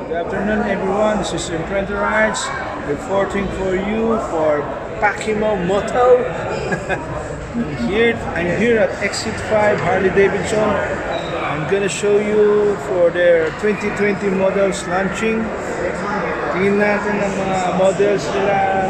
Good afternoon everyone, this is Imprinter Rides reporting for you for Pakimo Moto. I'm here at Exit 5 Harley Davidson. I'm gonna show you for their 2020 models launching. Tingnan natin ang mga models nila.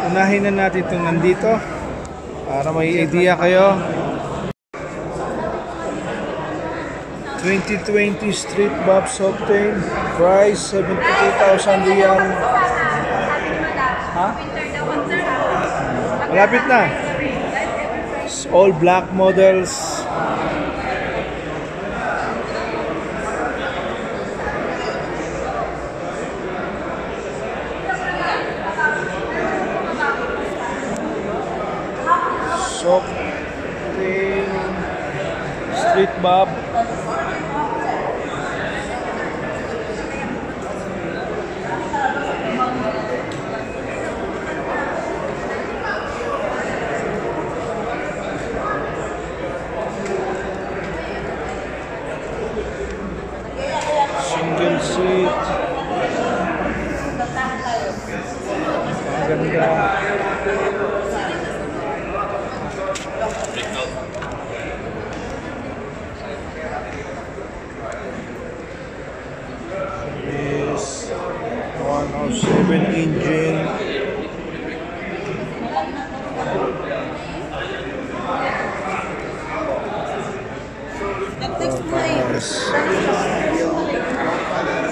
Unahin na natin itong nandito para may idea kayo. 2020 Street Bob Softail, price 72,000 Riyadh. Ha? Malapit na. All black models. Softail, Street Bob. Single seat. Maganda. This 107 engine.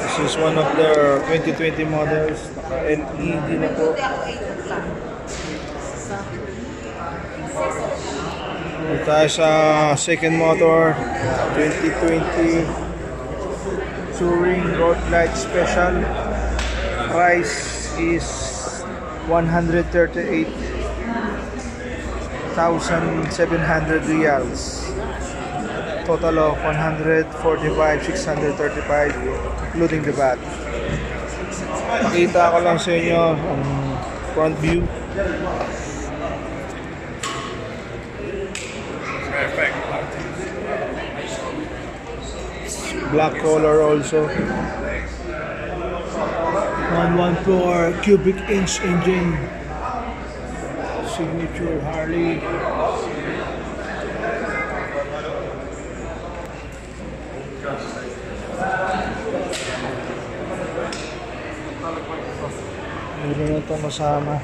This is one of their 2020 models. Naka-LED na po. Dito tayo sa second motor, 2020 Touring Road Light Special. Price is 138,700 Riyals. Total of 145,635 including the VAT. Pakita ko lang sa inyo ang front view. Black color also. 114 cubic inch engine. Signature Harley. Meron na itong kasama.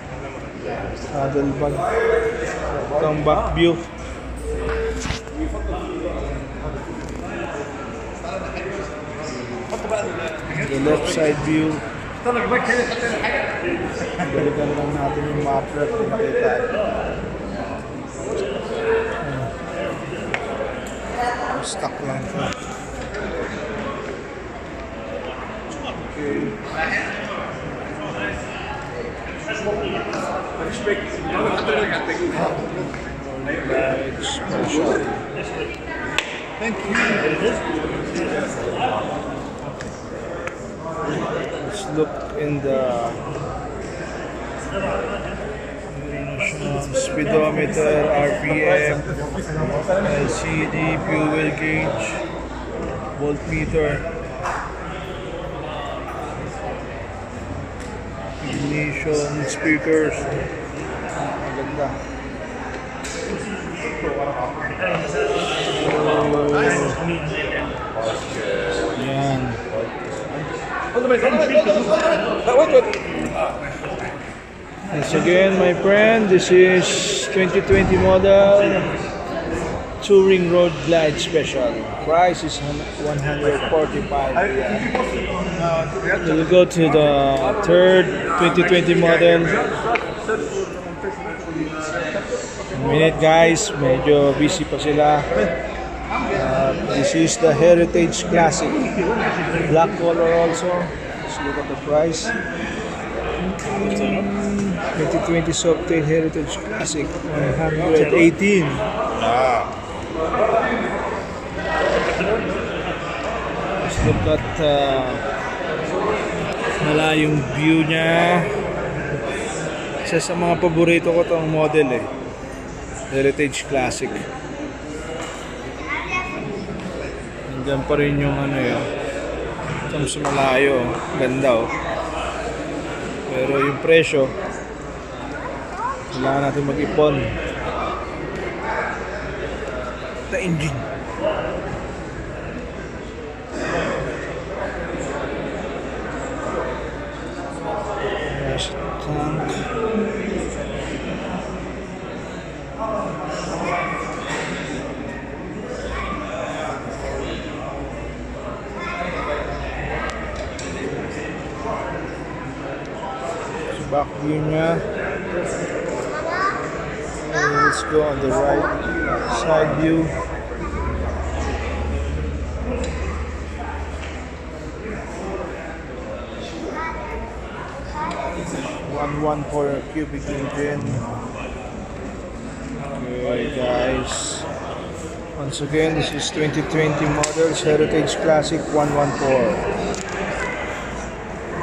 Saddle bag. Itong back view. The left side view. Balikan lang natin yung muffler kung nakita. Stuck lang ito. Okay. Thank you. Let's look in the speedometer, RPM, LCD, fuel gauge, voltmeter, ignition, speakers. Maganda. Yan. Once again, my friend, this is 2020 model Touring Road Glide Special. Price is 145. We'll go to the third 2020 model. Minute guys, medyo busy pa sila. This is the Heritage Classic. Black color also. Let's look at the price. 2020 Softail Heritage Classic, 118. Let's look at malayong view niya. Isa sa mga paborito ko tong model eh. Heritage Classic. Nandiyan pa rin yung ano yun. Ito sa malayo, ganda oh. Pero yung presyo, kailangan natin mag-ipon. The engine. Yes, tank. Back view niya. Let's go on the right side view. For cubic engine. Okay guys, once again this is 2020 models Heritage Classic 114.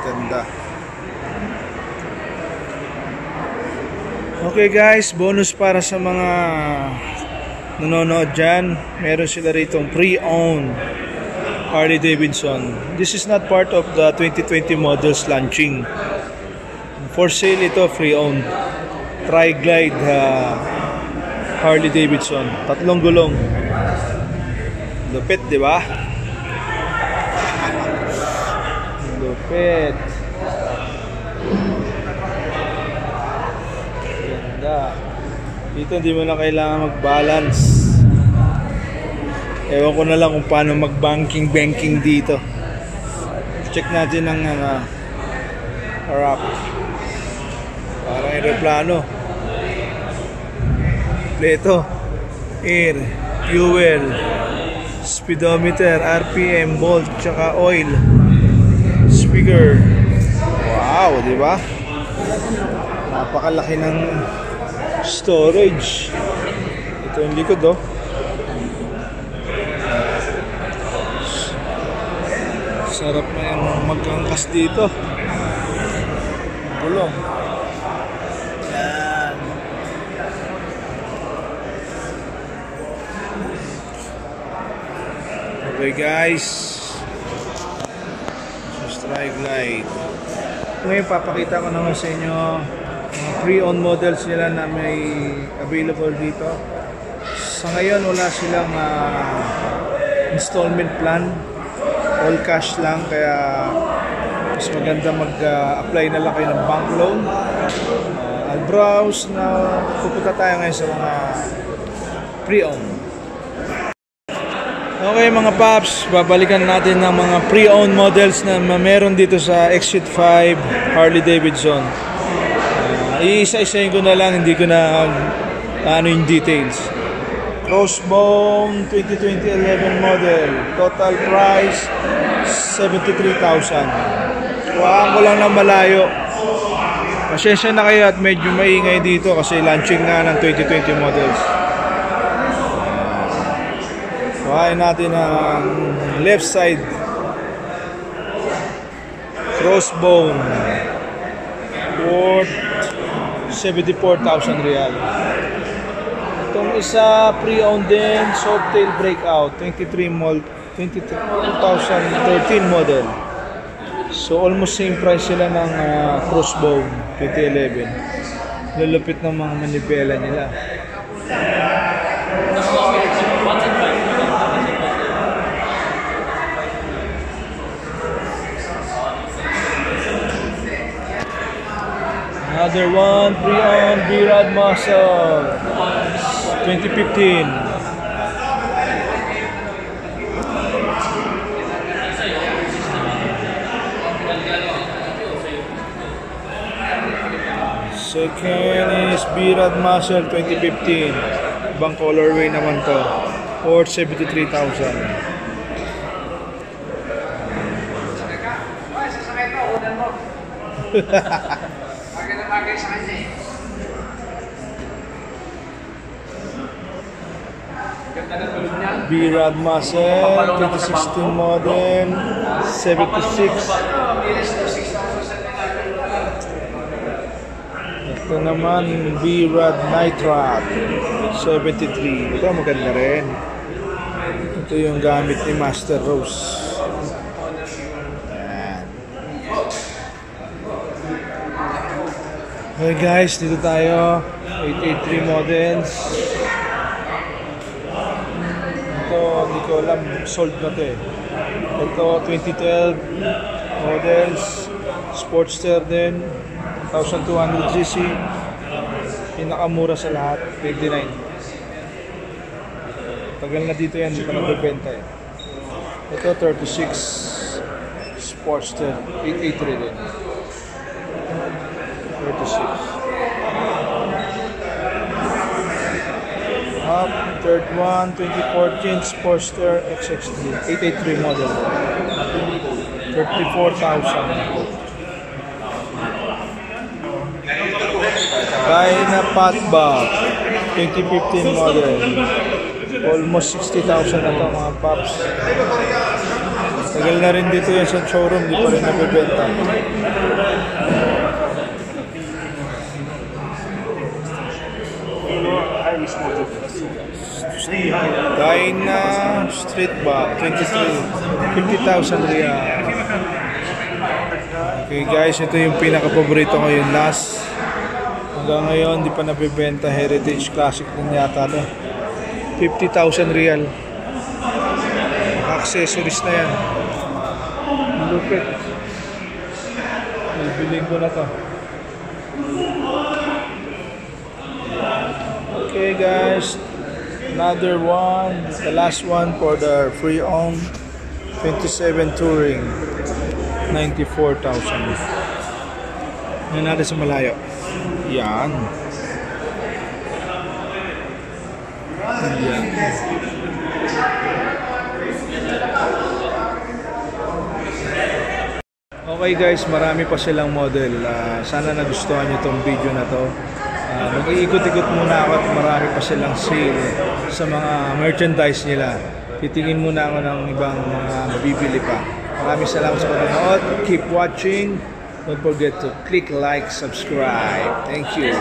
Ganda. Okay guys, bonus para sa mga nanonood dyan. Meron sila rito pre-owned Harley Davidson. This is not part of the 2020 models launching. For sale ito, pre-owned Tri-Glide Harley Davidson. 3 gulong. Lupit, di ba? Lupit. Ganda. Dito hindi mo na kailangan mag-balance. Ewan ko na lang kung paano mag-banking dito. Check natin ang harap. Parang aeroplano. Pleto, air, fuel, speedometer, RPM, volt, tsaka oil, speaker. Wow, di ba? Napakalaki ng storage. Ito yung likod, oh. Sarap na yung magkangkas dito. Gulong. Okay guys, so Tri-Glide. Ngayon papakita ko naman sa inyo mga pre-owned models nila na may available dito. Sa ngayon wala silang installment plan, all cash lang, kaya mas maganda mag-apply na lang kayo ng bank loan. I'll browse na. Pupunta tayo ngayon sa mga pre-owned. Okay mga paps, babalikan natin ng mga pre-owned models na meron dito sa Exit 5 Harley Davidson. Iisa-isahin ko na lang, hindi ko na ano yung details. Crossbone 2011 model, total price 73,000. Huwaan ko lang ng malayo. Pasensya na kayo at medyo maingay dito kasi launching nga ng 2020 models. Kuhain natin ang left side. Crossbone worth 74,000 riyal. Itong isa pre-owned din, Softail Breakout 2013 model. So almost same price sila ng Crossbone 2011. Lulupit ng mga manibela nila. Another one, pre-owned Riyadh Muscle 2015. Second is Riyadh Muscle 2015. Ibang colorway naman to. Worth 73,000. Riyadh Muscle 2016 model 76. Ito naman Riyadh Nitrat 73. Ito maganda rin. Ito yung gamit ni Master Rose. Okay guys, dito tayo. 883 models. Ito, hindi ko alam. Sold na to eh. Ito, 2012 models. Sportster din. 1,200cc. Pinakamura sa lahat. 29. Tagal na dito yan. Hindi pa nagbibenta eh. Ito, 36. Sportster. 883 din. 36. Up, third one, 2014 Sportster XXD, 883 model, 34,000. Dyna Patbag, 2015 model, almost 60,000 na ito mga paps. Tagal na rin dito yan sa showroom, di pa rin nabibenta. Dyna Street Bag 50,000 Riyadh. Okay guys, ito yung pinaka-paborito ko, yung last. Hanggang ngayon di pa nabibenta. Heritage Classic din yata to. 50,000 Riyal. Accessories na yan. Lupit. Bibiling ko na to. Okay guys, another one, the last one for the pre-owned 27 Touring, 94,000. Yan natin sa malayo. Yan. Yan. Okay guys, marami pa silang model. Sana nagustuhan nyo itong video na to. Mag-iikot-ikot muna ako at marami pa silang sale sa mga merchandise nila. Titingin muna ako ng ibang mga mabibili pa. Maraming salamat sa panonood. Keep watching. Don't forget to click like, subscribe. Thank you.